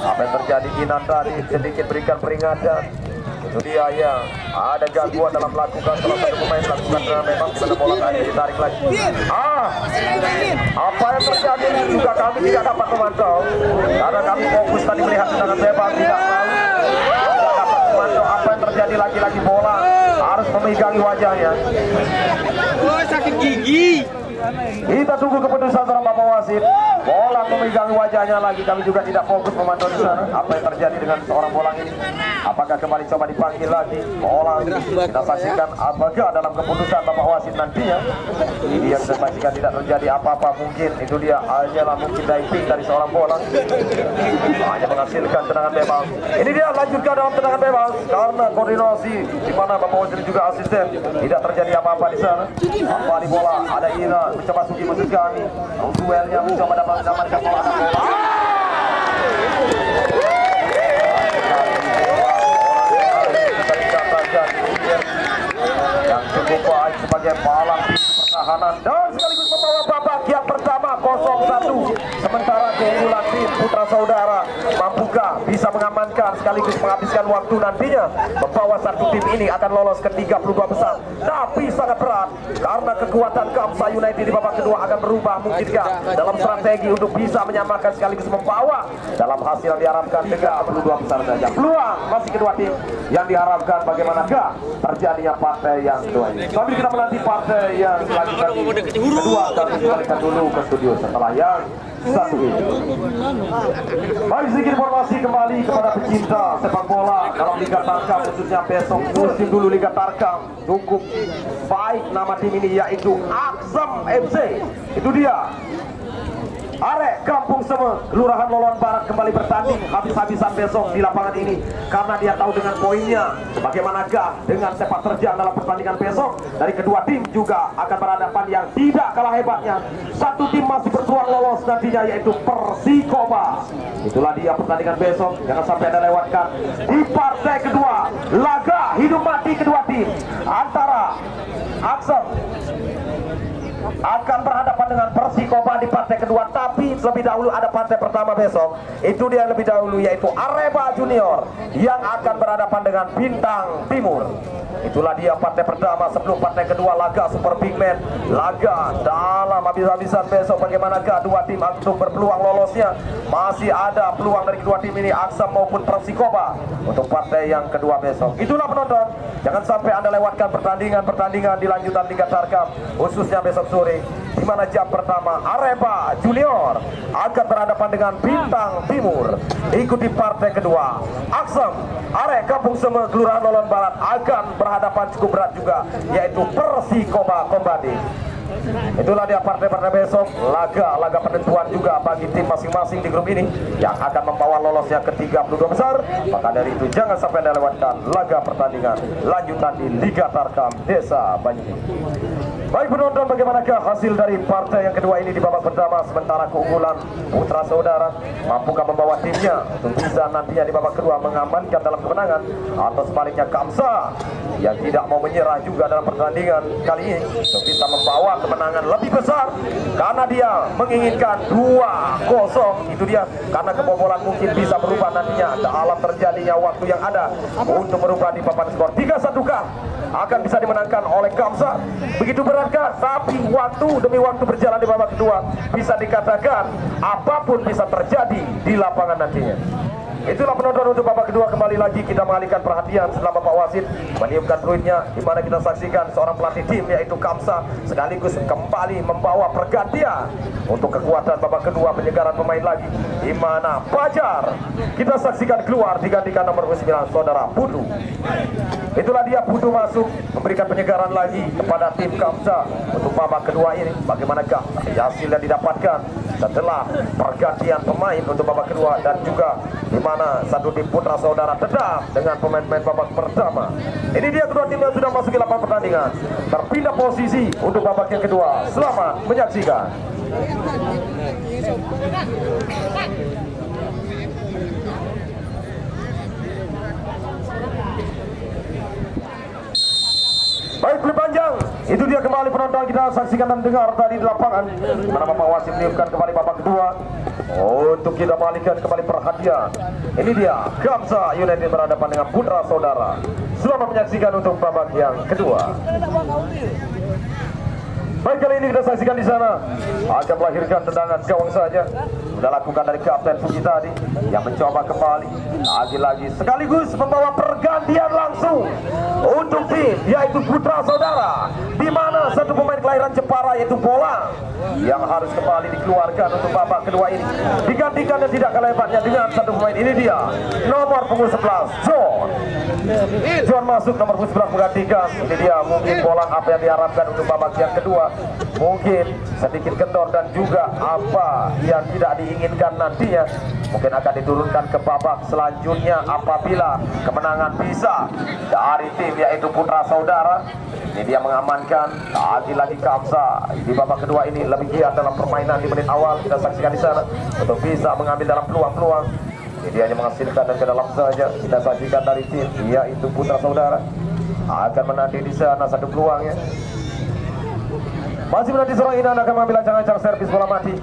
Apa yang terjadi Kinan tadi sedikit berikan peringatan. Itu dia ya, ada gangguan dalam melakukan salah satu pemain melakukan tendangan bebas, di mana bola tadi ditarik lagi. Apa yang terjadi juga kami tidak dapat memantau karena kami fokus tadi melihat tendangan bebas, tidak dapat memantau apa yang terjadi. Lagi-lagi bola harus memegangi wajahnya. Sakit gigi. Kita tunggu keputusan seorang Bapak wasit. Bola memegang wajahnya lagi, kami juga tidak fokus memantau di sana. Apa yang terjadi dengan seorang bolang ini? Apakah kembali coba dipanggil lagi? Bola kita saksikan apakah dalam keputusan Bapak wasit nantinya. Ini yang kita saksikan tidak terjadi apa-apa, mungkin itu dia hanyalah mungkin diving dari seorang bolang. Hanya menghasilkan tendangan bebas. Ini dia lanjutkan dalam tendangan bebas karena koordinasi di mana Bapak wasit juga asisten. Tidak terjadi apa-apa di sana. Apa di bola ada Ira mencoba Sugi maksud kami. Duelnya mencoba mendapatkan bola, ada bola. Yang cukup baik sebagai palang pertahanan dan sekaligus membawa babak yang pertama 0-1. Sementara keunggulan tim putra saudara mampukah bisa mengamankan sekaligus menghabiskan waktu nantinya membawa satu tim ini akan lolos ke 32 besar. Tapi sangat berat karena kekuatan Kamsa United di babak kedua akan berubah, mungkinkah dalam strategi untuk bisa menyamakan sekaligus membawa dalam hasil yang diharapkan 32 besar saja. Peluang masih kedua tim yang diharapkan bagaimanakah terjadinya partai yang kedua ini. Sambil kita menanti partai yang selanjutnya kedua, kami kembalikan dulu ke studio setelah yang satu ini. Baik, sedikit informasi kembali kepada pecinta sepak bola dalam Liga Tarkam, khususnya besok musim dulu Liga Tarkam. Cukup baik nama tim ini, yaitu Aksam FC. Itu dia Arek Kampung Seme, Kelurahan Loloan Barat kembali bertanding habis-habisan besok di lapangan ini karena dia tahu dengan poinnya bagaimanakah dengan sepak terjang dalam pertandingan besok. Dari kedua tim juga akan berhadapan yang tidak kalah hebatnya. Satu tim masih berpeluang lolos nantinya, yaitu Persikoba. Itulah dia pertandingan besok, jangan sampai Anda lewatkan. Di partai kedua, laga hidup mati kedua tim antara Aksam akan berhadapan dengan Persikoba di partai kedua. Tapi lebih dahulu ada partai pertama besok, itu dia yang lebih dahulu, yaitu Areba Junior yang akan berhadapan dengan Bintang Timur. Itulah dia partai pertama sebelum partai kedua, laga Super Big Man, laga dalam habis-habisan besok. Bagaimanakah dua tim untuk berpeluang lolosnya? Masih ada peluang dari kedua tim ini, Aksam maupun Persikoba, untuk partai yang kedua besok. Itulah penonton, jangan sampai Anda lewatkan pertandingan di lanjutan Liga Tarkam, khususnya besok sore, di mana jam pertama Areba Junior akan berhadapan dengan Bintang Timur. Ikuti partai kedua, Aksam Arek Kampung Seme, Kelurahan Loloan Barat akan berhadapan cukup berat juga, yaitu Persikoba Kombadi. Itulah dia partai-partai besok, laga penentuan juga bagi tim masing-masing di grup ini yang akan membawa lolosnya ke 32 besar. Maka dari itu jangan sampai Anda lewatkan laga pertandingan lanjutan di Liga Tarkam Desa Banyuwangi. Baik penonton, bagaimanakah hasil dari partai yang kedua ini di babak pertama? Sementara keunggulan Putra Saudara mampukah membawa timnya untuk bisa nantinya di babak kedua mengamankan dalam kemenangan, atau sebaliknya Kamsa yang tidak mau menyerah juga dalam pertandingan kali ini untuk bisa membawa kemenangan lebih besar karena dia menginginkan 2-0. Itu dia, karena kebobolan mungkin bisa berubah nantinya dalam terjadinya waktu yang ada untuk merubah di papan skor. 3-1 kah akan bisa dimenangkan oleh Kamsa? Begitu beratkah? Tapi waktu demi waktu berjalan di babak kedua, bisa dikatakan apapun bisa terjadi di lapangan nantinya. Itulah penonton untuk babak kedua. Kembali lagi kita mengalihkan perhatian setelah Bapak Wasit meniupkan fluidnya, di mana kita saksikan seorang pelatih tim yaitu Kamsa sekaligus kembali membawa pergantian untuk kekuatan babak kedua, penyegaran pemain lagi, di mana Fajar kita saksikan keluar digantikan nomor 9 saudara Putu. Itulah dia, Putu masuk memberikan penyegaran lagi kepada tim Kamsa untuk babak kedua ini. Bagaimanakah hasil yang didapatkan setelah pergantian pemain untuk babak kedua, dan juga di mana satu tim Putra Saudara tetap dengan pemain-pemain babak pertama. Ini dia kedua tim yang sudah masuk ke lapangan pertandingan, terpindah posisi untuk babak yang kedua. Selamat menyaksikan. Baik, klip panjang. Itu dia kembali penonton, kita saksikan dan dengar tadi di lapangan, di mana Bapak Wasit meniupkan kembali babak kedua untuk kita mengalihkan kembali perhatian. Ini dia Kamsa United berhadapan dengan Putra Saudara. Selamat menyaksikan untuk babak yang kedua. Baik, kali ini kita saksikan di sana akan melahirkan tendangan gawang saja. Sudah lakukan dari Kapten Sugi tadi yang mencoba kembali lagi-lagi sekaligus membawa pergantian langsung untuk tim yaitu Putra Saudara, di mana satu pemain kelahiran Jepara yaitu Bolang yang harus kembali dikeluarkan untuk babak kedua ini, digantikan dan tidak kalah hebatnya dengan satu pemain. Ini dia nomor punggung 11 John masuk nomor 11 menggantikan. Ini dia mungkin Bolang apa yang diharapkan untuk babak yang kedua, mungkin sedikit kendor dan juga apa yang tidak diinginkan nantinya mungkin akan diturunkan ke babak selanjutnya apabila kemenangan bisa dari tim yaitu Putra Saudara. Ini dia mengamankan lagi-lagi Kamsa di babak kedua ini lebih giat dalam permainan di menit awal. Kita saksikan di sana untuk bisa mengambil dalam peluang-peluang. Ini dia hanya menghasilkan dan ke dalam saja. Kita saksikan dari tim yaitu Putra Saudara akan menanti di sana satu peluangnya. Masih menanti seorang Inan akan mengambil ancang-ancang servis bola mati.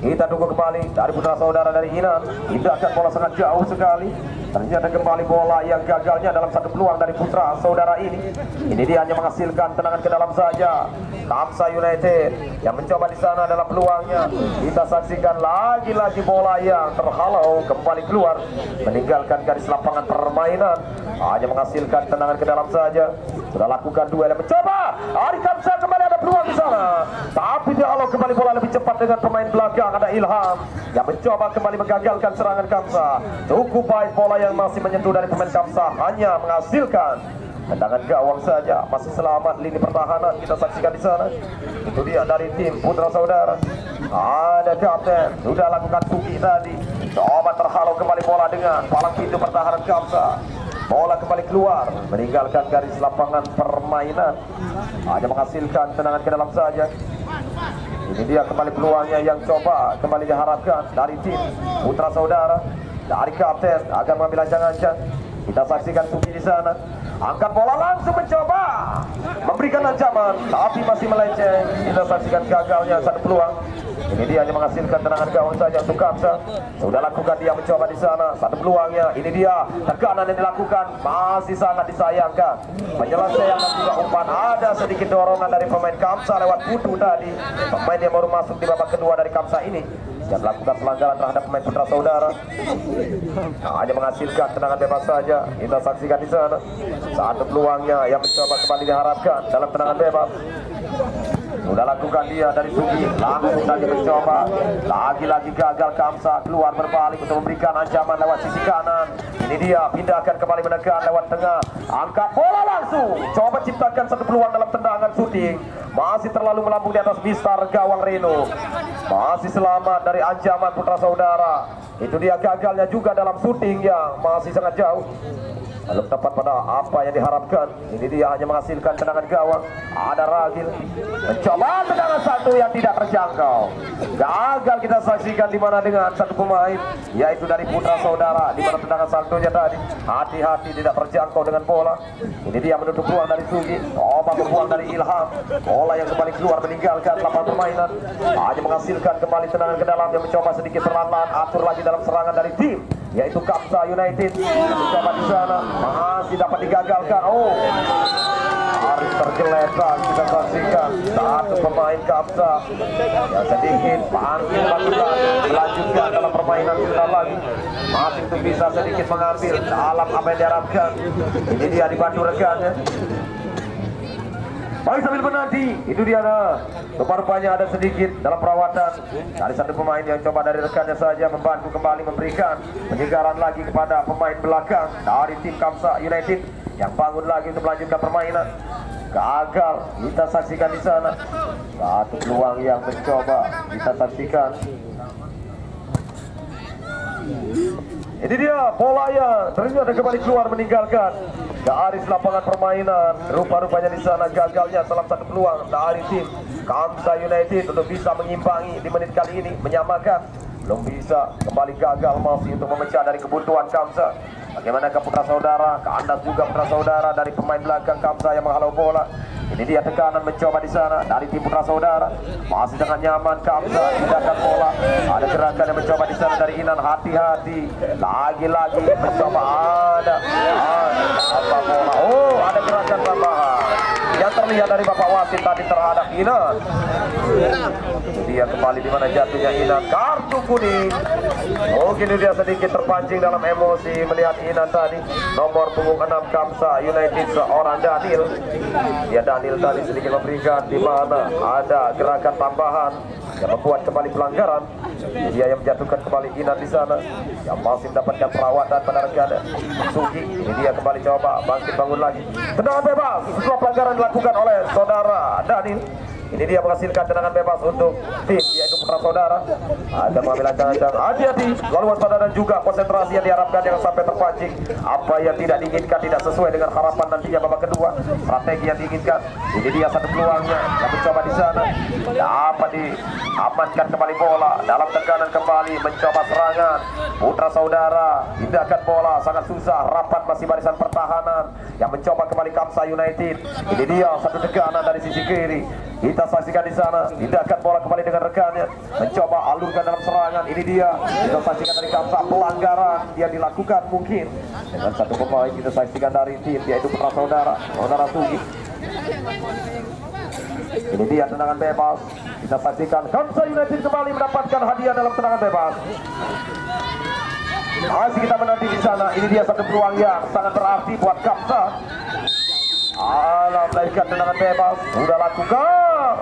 Kita tunggu kembali dari Putra Saudara dari Inan. Hindahkan bola sangat jauh sekali. Ternyata kembali bola yang gagalnya dalam satu peluang dari Putra Saudara ini. Ini dia hanya menghasilkan tendangan ke dalam saja. Kamsa United yang mencoba di sana dalam peluangnya. Kita saksikan lagi-lagi bola yang terhalau kembali keluar, meninggalkan garis lapangan permainan. Hanya menghasilkan tendangan ke dalam saja. Sudah lakukan duel yang mencoba. Ari Kamsa kembali ada peluang di sana, tapi dihalau kembali bola lebih cepat dengan pemain belakang. Ada Ilham yang mencoba kembali menggagalkan serangan Kamsa. Cukup baik bola yang masih menyentuh dari pemain Kamsa, hanya menghasilkan tendangan gawang saja. Masih selamat lini pertahanan, kita saksikan di sana. Itu dia dari tim Putra Saudara. Ada Kapten sudah lakukan Sugi tadi, coba terhalau kembali bola dengan palang pintu pertahanan Kamsa. Bola kembali keluar, meninggalkan garis lapangan permainan. Hanya menghasilkan tendangan ke dalam saja. Ini dia kembali peluangnya yang coba kembali diharapkan dari tim Putra Saudara. Dari Kapten akan mengambil ancang-ancang. Kita saksikan Sugi di sana. Angkat bola langsung mencoba memberikan ancaman, tapi masih melenceng. Kita saksikan gagalnya satu peluang. Ini dia hanya menghasilkan tendangan gawang saja untuk Kamsa. Sudah lakukan dia mencoba di sana satu peluangnya. Ini dia tekanan yang dilakukan, masih sangat disayangkan. Penyelesaian dan juga umpan, ada sedikit dorongan dari pemain Kamsa lewat Putu tadi. Pemain yang baru masuk di babak kedua dari Kamsa ini yang melakukan pelanggaran terhadap pemain Putra Saudara. Hanya menghasilkan tendangan bebas saja. Kita saksikan di sana satu peluangnya yang mencoba kembali diharapkan dalam tendangan bebas. Sudah lakukan dia dari Sugi, langsung tadi mencoba, lagi-lagi gagal. Kamsa keluar berbalik untuk memberikan ancaman lewat sisi kanan. Ini dia pindahkan kembali menekan lewat tengah, angkat bola langsung, coba ciptakan satu peluang dalam tendangan shooting. Masih terlalu melambung di atas mistar gawang Reno. Masih selamat dari ancaman Putra Saudara. Itu dia gagalnya juga dalam shooting yang masih sangat jauh. belum tepat pada apa yang diharapkan. Ini dia hanya menghasilkan tendangan gawang. Ada Ragil mencoba tendangan satu yang tidak terjangkau. Gagal kita saksikan di mana dengan satu pemain, yaitu dari Putra Saudara, di mana tendangan saltonya tadi hati-hati tidak terjangkau dengan bola. Ini dia menutup ruang dari Sugi, coba membuang dari Ilham, bola yang kembali keluar meninggalkan lapangan permainan. Hanya menghasilkan kembali tendangan ke dalam yang mencoba sedikit perlahan-lahan atur lagi dalam serangan dari tim, yaitu Kamsa United. Mencoba di sana masih dapat digagalkan. Oh, harus tergeletak kita saksikan satu pemain Kamsa yang sedikit panggil lakukan melanjutkan dalam permainan kita lagi, masih itu bisa sedikit mengambil dalam apa yang diharapkan. Ini dia dibantu rekannya. Baik, sambil menanti, itu dia rupa-rupanya ada sedikit dalam perawatan dari satu pemain yang coba dari rekannya saja membantu kembali memberikan penyegaran lagi kepada pemain belakang dari tim Kamsa United yang bangun lagi untuk melanjutkan permainan. Gagal kita saksikan di sana, satu peluang yang mencoba kita saksikan. Ini dia bola yang ternyata kembali keluar meninggalkan garis lapangan permainan. Rupa-rupanya di sana gagalnya salah satu peluang dari tim Kamsa United untuk bisa mengimbangi di menit kali ini, menyamakan. Belum bisa, kembali gagal masih untuk memecah dari kebutuhan Kamsa. Bagaimana ke Putra Saudara, kandas juga Putra Saudara dari pemain belakang Kamsa yang menghalau bola. Ini dia tekanan mencoba di sana dari tim Putra Saudara, masih dengan nyaman Kamsa tindakan bola. Ada gerakan yang mencoba di sana dari Inan, hati-hati. Lagi-lagi mencoba ada apa bola. Oh, ada gerakan tambahan yang terlihat dari Bapak wasit tadi terhadap Inan. Dia kembali di mana jatuhnya Inan, kartu kuning. Mungkin dia sedikit terpancing dalam emosi melihat Inan tadi. Nomor punggung 6 Kamsa United seorang Daniel. Dia Daniel tadi sedikit memberikan di mana ada gerakan tambahan yang membuat kembali pelanggaran. Dia yang menjatuhkan kembali Inan di sana yang masih mendapatkan perawatan pada rekannya Sugi. Ini dia kembali coba bangkit bangun lagi. Tendangan bebas setelah pelanggaran dilakukan oleh saudara Daniel. Ini dia menghasilkan tendangan bebas untuk tim, yaitu Putra Saudara. Ada mengambil ancang-ancang, hati-hati, lalu waspada dan juga konsentrasi yang diharapkan jangan sampai terpancing. Apa yang tidak diinginkan tidak sesuai dengan harapan nantinya babak kedua. Strategi yang diinginkan. Ini dia satu peluangnya yang mencoba di sana. Dapat diamankan kembali bola dalam tekanan kembali mencoba serangan. Putra Saudara tindakan bola sangat susah, rapat masih barisan pertahanan yang mencoba kembali Kamsa United. Ini dia satu tekanan dari sisi kiri. Kita saksikan di sana, tindakan bola kembali dengan rekannya, mencoba alurkan dalam serangan. Ini dia, kita saksikan dari Kamsa, pelanggaran yang dilakukan mungkin dengan satu pemain. Kita saksikan dari tim, yaitu Putra Saudara, saudara Sugi. Ini dia tendangan bebas. Kita saksikan Kamsa United kembali mendapatkan hadiah dalam tendangan bebas. Masih kita menanti di sana. Ini dia satu peluang yang sangat berarti buat Kamsa. Melakukan tendangan bebas, sudah lakukan,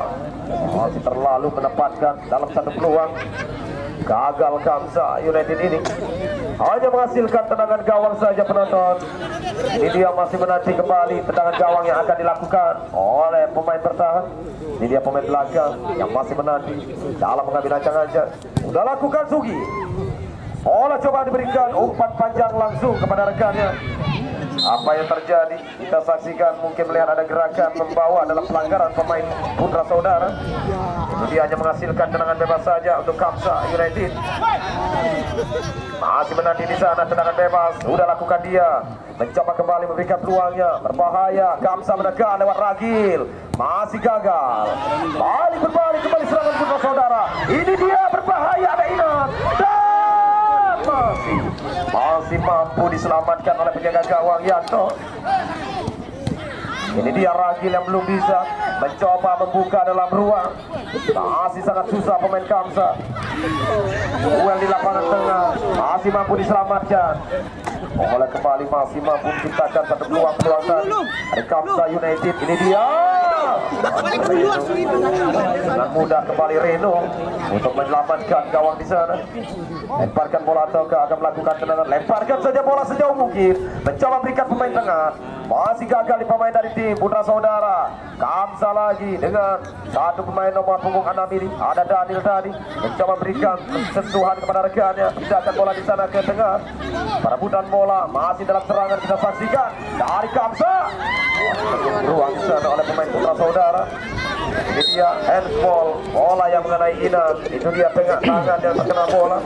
masih terlalu menempatkan dalam satu peluang. Gagal Kamsa United ini, hanya menghasilkan tendangan gawang saja penonton. Ini dia masih menanti kembali tendangan gawang yang akan dilakukan oleh pemain bertahan. Ini dia pemain belakang yang masih menanti dalam mengambil ancang-ancang. Sudah lakukan Sugi, bola coba diberikan umpan panjang langsung kepada rekannya. Apa yang terjadi? Kita saksikan mungkin melihat ada gerakan membawa dalam pelanggaran pemain Putra Saudara. Itu dia hanya menghasilkan tendangan bebas saja untuk Kamsa United. Masih menanti di sana tendangan bebas. Sudah lakukan dia. Mencoba kembali memberikan peluangnya. Berbahaya. Kamsa menekan lewat Ragil. Masih gagal. Berbalik kembali serangan Putra Saudara. Ini dia berbahaya, ada Inan. Masih mampu diselamatkan oleh penjaga gawang Yanto. Ini dia Ragil yang belum bisa mencoba membuka dalam ruang. Masih sangat susah pemain Kamsa. Duel di lapangan tengah masih mampu diselamatkan. Bola kembali masih mampu menciptakan satu peluang-peluang tadi dari Kamsa United. Ini dia dengan mudah kembali Reno untuk menyelamatkan gawang di sana. Lemparkan bola ataukah akan melakukan tendangan? Lemparkan saja bola sejauh mungkin. Mencoba berikan pemain tengah. Masih gagal di pemain dari tim Putra Saudara. Kamsa lagi dengan satu pemain nomor punggung 6 ini. Ada Daniel tadi mencoba berikan sentuhan kepada rekannya. Pindahkan bola di sana ke tengah. Perebutan bola masih dalam serangan, kita saksikan dari Kamsa. Ruang di sana oleh pemain Putra Saudara. Ini dia handball, bola yang mengenai Inan. Itu dia tengah tangan yang terkena bola.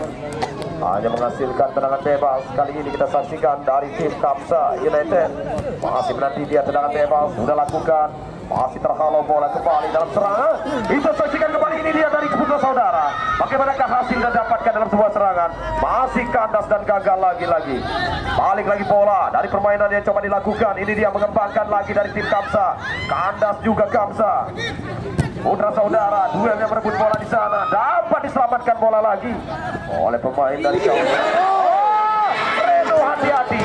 Hanya menghasilkan tendangan bebas. Kali ini kita saksikan dari tim Kamsa United. Masih menanti dia tendangan bebas. Sudah lakukan. Masih terhalau bola kembali dalam serangan. Kita saksikan kembali, ini dia dari Putra Saudara. Bagaimanakah hasil yang dapatkan dalam sebuah serangan? Masih kandas dan gagal lagi-lagi. Balik lagi bola dari permainan yang coba dilakukan. Ini dia mengembangkan lagi dari tim Kamsa. Kandas juga Kamsa. Putra Saudara duel yang merebut bola di sana, dapat diselamatkan bola lagi oleh pemain dari Kamsa. Reno, hati-hati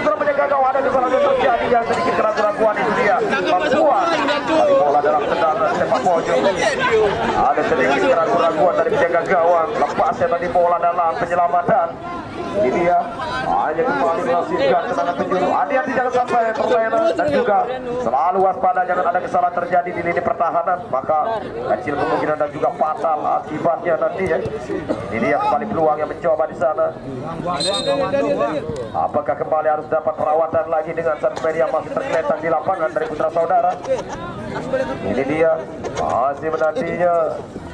sudah menjaga gawang. Ada kesalahan yang terjadi, yang sedikit keraguan itu dia membuat bola dalam tendangan sepak pojok. Ada sedikit keraguan dari penjaga gawang, lepasnya tadi bola dalam penyelamatan. Ini dia hanya kembali menghasilkan tendangan penjuru. Hati-hati jangan sampai permainan, dan juga selalu waspada jangan ada kesalahan terjadi di lini pertahanan, maka kecil kemungkinan dan juga fatal akibatnya nanti ya. Ini dia kembali peluang yang mencoba di sana. Apakah kembali harus dapat perawatan lagi dengan satu pemain yang masih tergeletak di lapangan dari Putra Saudara? Ini dia masih menantinya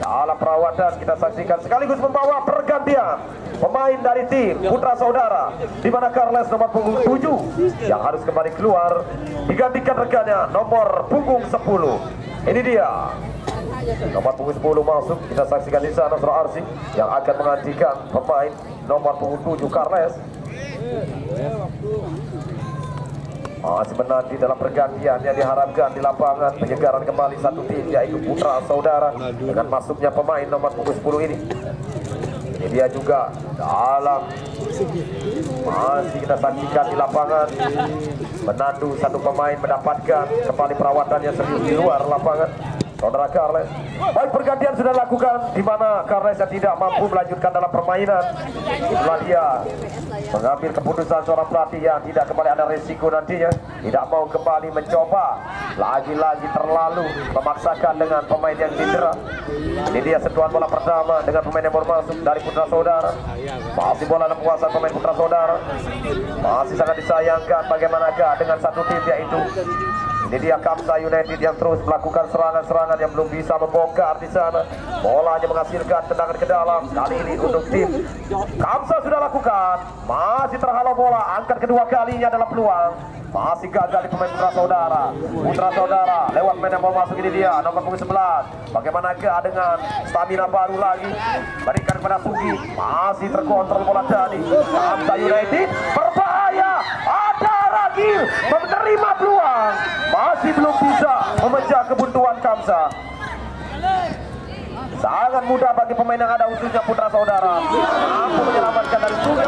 dalam perawatan, kita saksikan sekaligus membawa pergantian pemain dari tim Putra Saudara, di mana Carles nomor punggung 7 yang harus kembali keluar digantikan rekannya nomor punggung 10. Ini dia nomor punggung 10 masuk, kita saksikan di sana Sro Arsi yang akan menggantikan pemain nomor punggung 7 Carles. Masih menanti dalam pergantian yang diharapkan di lapangan, penyegaran kembali satu tim yaitu Putra Saudara dengan masuknya pemain nomor punggung 10 ini. Ini dia juga dalam masih kita saksikan di lapangan, menandu satu pemain mendapatkan kembali perawatan yang serius di luar lapangan. Saudara Carles, baik pergantian sudah dilakukan, di mana Carles yang tidak mampu melanjutkan dalam permainan. Itulah dia mengambil keputusan seorang pelatih yang tidak kembali ada resiko nantinya, tidak mau kembali mencoba lagi-lagi terlalu memaksakan dengan pemain yang cedera. Ini dia sentuhan bola pertama dengan pemain yang baru masuk dari Putra Saudara. Masih bola dalam kuasa pemain Putra Saudara. Masih sangat disayangkan bagaimanakah dengan satu tim yaitu ini dia Kamsa United yang terus melakukan serangan-serangan yang belum bisa membongkar di sana. Bola hanya menghasilkan tendangan ke dalam. Kali ini untuk tim Kamsa sudah lakukan. Masih terhalau bola. Angkat kedua kalinya dalam peluang. Masih gagal di pemain Putra Saudara. Putra Saudara lewat main yang mau masuk, ini dia nomor punggung 11. Bagaimanakah dengan stamina baru lagi? Berikan kepada Sugi. Masih terkontrol bola tadi. Kamsa United berbahaya. Ada Ragil menerima peluang. Masih belum bisa memecah kebuntuan Kamsa. Sangat mudah bagi pemain yang ada khususnya Putra Saudara. Mampu menyelamatkan dari Sugi.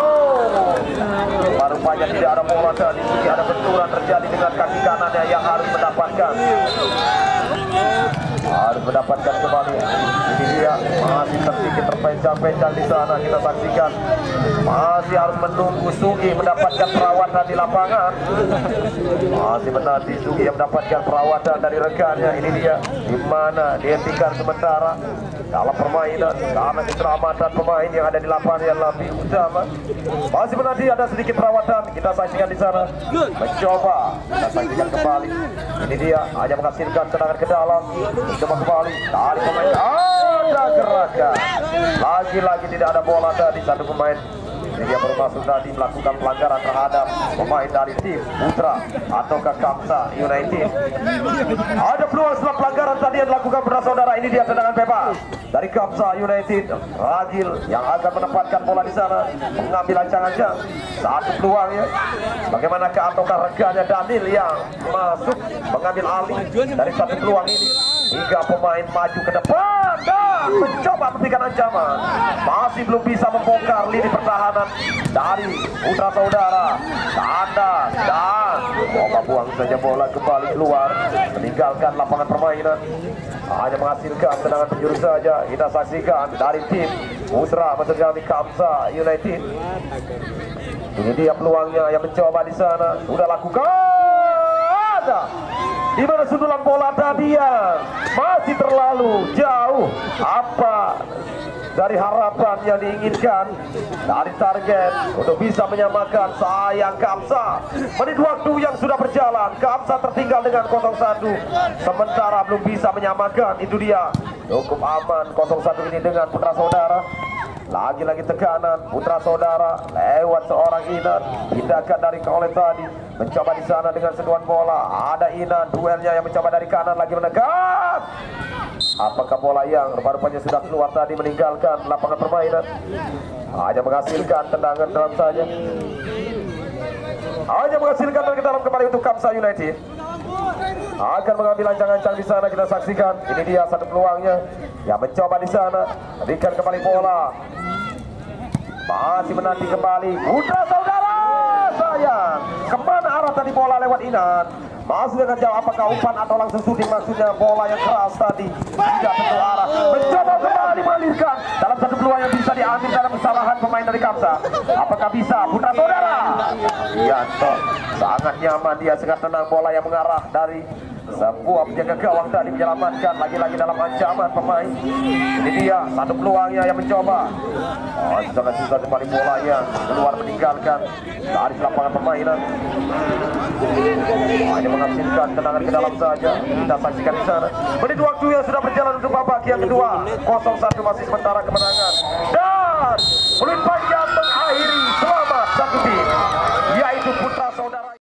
Rupanya tidak ada bola tadi. Sugi ada benturan terjadi dengan kaki kanannya yang harus mendapatkan kembali. Ini dia masih sedikit terpencang-pencang di sana, kita saksikan. Masih harus menunggu Sugi mendapatkan perawatan di lapangan. Masih menanti Sugi yang mendapatkan perawatan dari rekannya. Ini dia di mana dihentikan sementara dalam permainan karena keselamatan pemain yang ada di lapangan yang lebih utama. Masih menanti ada sedikit perawatan, kita saksikan di sana. Mencoba, kita saksikan kembali. Ini dia hanya menghasilkan tendangan ke dalam. Coba kembali dari pemain, ada gerakan. Lagi-lagi tidak ada bola tadi satu pemain. Ini dia baru masuk tadi melakukan pelanggaran terhadap pemain dari tim Putra ataukah Kamsa United. Ada peluang setelah pelanggaran tadi yang dilakukan Putra Saudara. Ini dia tendangan bebas dari Kamsa United. Ragil yang akan menempatkan bola di sana, mengambil ancang-ancang satu peluang ya. Bagaimanakah ataukah rekannya Daniel yang masuk mengambil alih dari satu peluang ini. Hingga pemain maju ke depan dan mencoba memberikan ancaman. Masih belum bisa membongkar lini pertahanan dari Putra Saudara. Tanda dan buang saja bola kembali keluar, meninggalkan lapangan permainan. Hanya menghasilkan tendangan penjuru saja. Kita saksikan dari tim Putra menghadapi Kamsa United. Ini dia peluangnya yang mencoba di sana. Sudah lakukan. waspada. Di mana sundulan bola tadi ya masih terlalu jauh. Apa dari harapan yang diinginkan dari target untuk bisa menyamakan, sayang Kamsa. Menit waktu yang sudah berjalan, Kamsa tertinggal dengan 0-1, sementara belum bisa menyamakan. Itu dia cukup aman 0-1 ini dengan putra saudara. Lagi-lagi tekanan putra saudara lewat seorang Inan, tindakan dari Kaoleh tadi mencoba di sana dengan sentuhan bola. Ada Inan, duelnya yang mencoba dari kanan lagi mendekat. Apakah bola yang rupa-rupanya sudah keluar tadi meninggalkan lapangan permainan? Hanya menghasilkan tendangan dalam saja. Hanya menghasilkan tendangan ke dalam kembali untuk Kamsa United. Akan mengambil ancang-ancang di sana, kita saksikan. Ini dia satu peluangnya yang mencoba di sana. Berikan kembali bola. Masih menanti kembali putra saudara, sayang. Kemana arah tadi bola lewat Inan? Masih dengan jauh, apakah umpan atau langsung shooting, maksudnya bola yang keras tadi tidak tentu arah. Mencoba kembali mengalirkan dalam satu peluang yang bisa diambil dalam kesalahan pemain dari Kamsa. Apakah bisa putra saudara? Yanto sangat nyaman, dia sangat tenang, bola yang mengarah dari sebuah penjaga gawang tadi menyelamatkan. Lagi-lagi dalam ancaman pemain. Ini dia satu peluangnya yang mencoba. Sangat susah kembali bola yang keluar meninggalkan dari lapangan permainan. Hanya menghasilkan tendangan ke dalam saja. Kita saksikan di sana. Menit waktu yang sudah berjalan untuk babak yang kedua. 0-1 masih sementara kemenangan. Dan peluit panjang mengakhiri selamat satu tim, yaitu putra